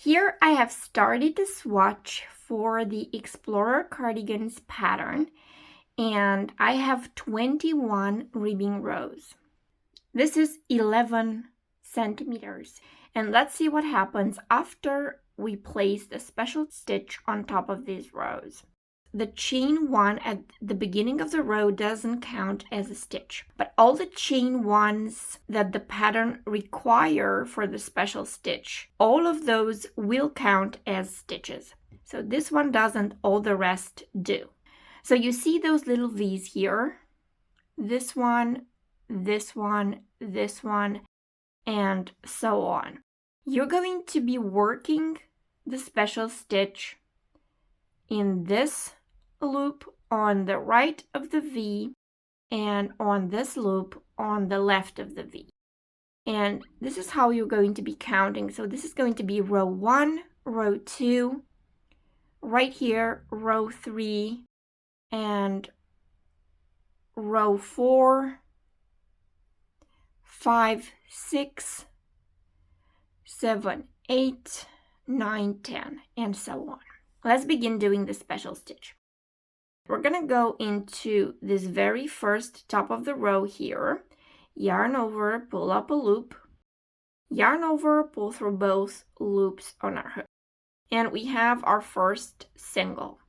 Here I have started the swatch for the Explorer cardigans pattern, and I have 21 ribbing rows. This is 11 centimeters. And let's see what happens after we place the special stitch on top of these rows. The chain 1 at the beginning of the row doesn't count as a stitch, but all the chain 1s that the pattern require for the special stitch, all of those will count as stitches. So this one doesn't, all the rest do. So you see those little V's here, this one, this one, this one, and so on. You're going to be working the special stitch in this loop on the right of the V and on this loop on the left of the V. And this is how you're going to be counting. So this is going to be row 1, row 2, right here, row 3, and row 4, 5, 6, 7, 8, 9, 10, and so on. Let's begin doing the special stitch. We're going to go into this very first top of the row here, yarn over, pull up a loop, yarn over, pull through both loops on our hook. And we have our first single.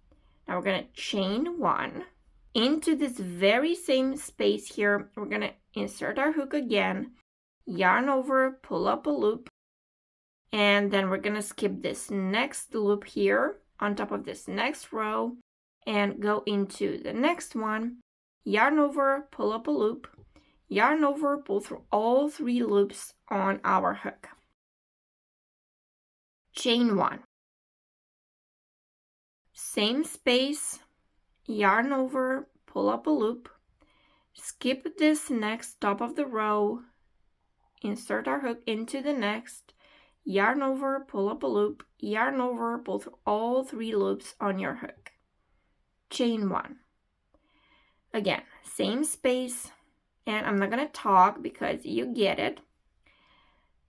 Now we're going to chain 1. Into this very same space here, we're going to insert our hook again, yarn over, pull up a loop, and then we're going to skip this next loop here on top of this next row and go into the next one, yarn over, pull up a loop, yarn over, pull through all 3 loops on our hook. Chain 1. Same space, yarn over, pull up a loop, skip this next top of the row, insert our hook into the next, yarn over, pull up a loop, yarn over, pull through all 3 loops on your hook. Chain 1. Again, same space, and I'm not going to talk because you get it.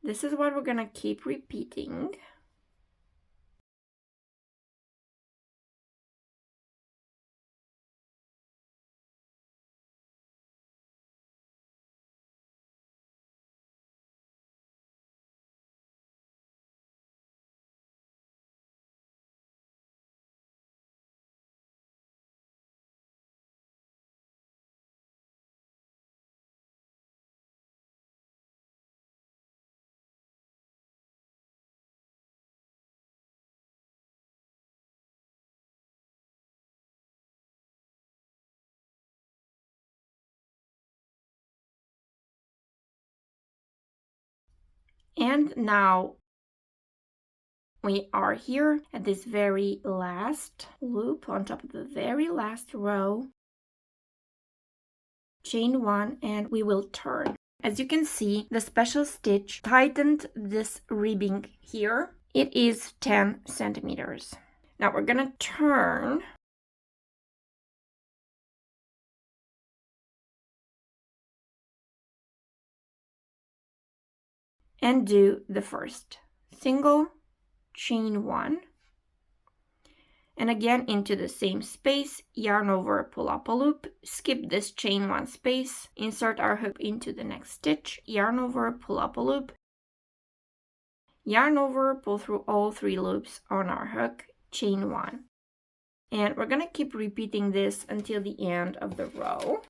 This is what we're going to keep repeating. And now we are here at this very last loop on top of the very last row. Chain 1, and we will turn. As you can see, the special stitch tightened this ribbing here. It is 10 centimeters. Now we're going to turn and do the first single, chain 1, and again into the same space, yarn over, pull up a loop, skip this chain 1 space, insert our hook into the next stitch, yarn over, pull up a loop, yarn over, pull through all 3 loops on our hook, chain 1. And we're going to keep repeating this until the end of the row.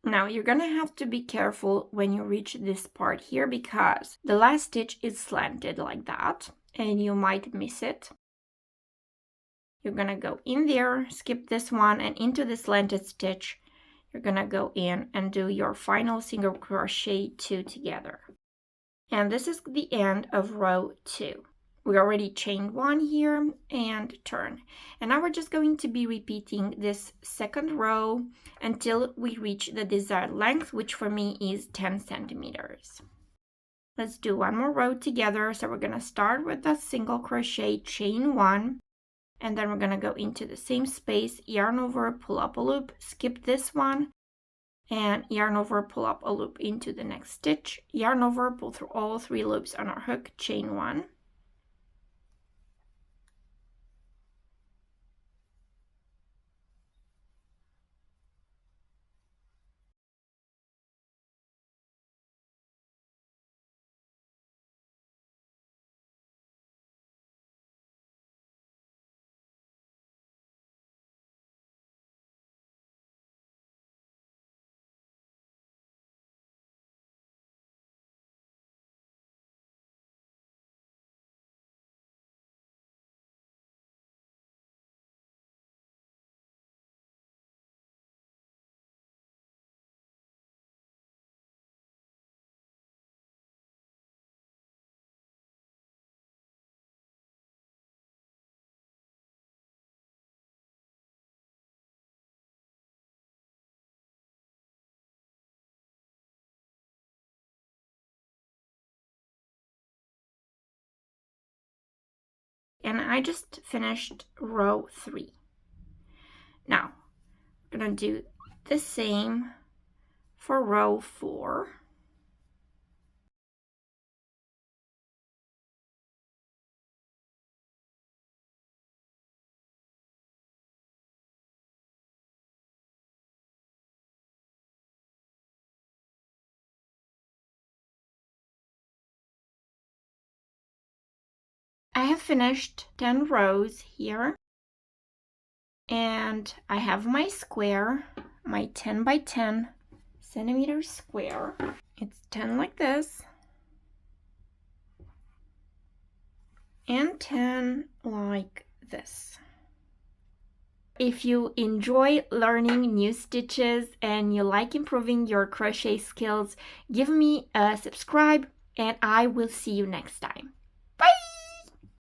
Now you're gonna have to be careful when you reach this part here because the last stitch is slanted like that and you might miss it. You're gonna go in there, skip this one, and into the slanted stitch you're gonna go in and do your final single crochet 2 together. And this is the end of row 2. We already chained 1 here and turn. And now we're just going to be repeating this second row until we reach the desired length, which for me is 10 centimeters. Let's do one more row together. So we're gonna start with a single crochet, chain 1, and then we're gonna go into the same space, yarn over, pull up a loop, skip this one, and yarn over, pull up a loop into the next stitch, yarn over, pull through all 3 loops on our hook, chain 1. And I just finished row 3. Now, we're gonna do the same for row 4. I have finished 10 rows here, and I have my square, my 10 by 10 centimeter square. It's 10 like this, and 10 like this. If you enjoy learning new stitches and you like improving your crochet skills, give me a subscribe, and I will see you next time.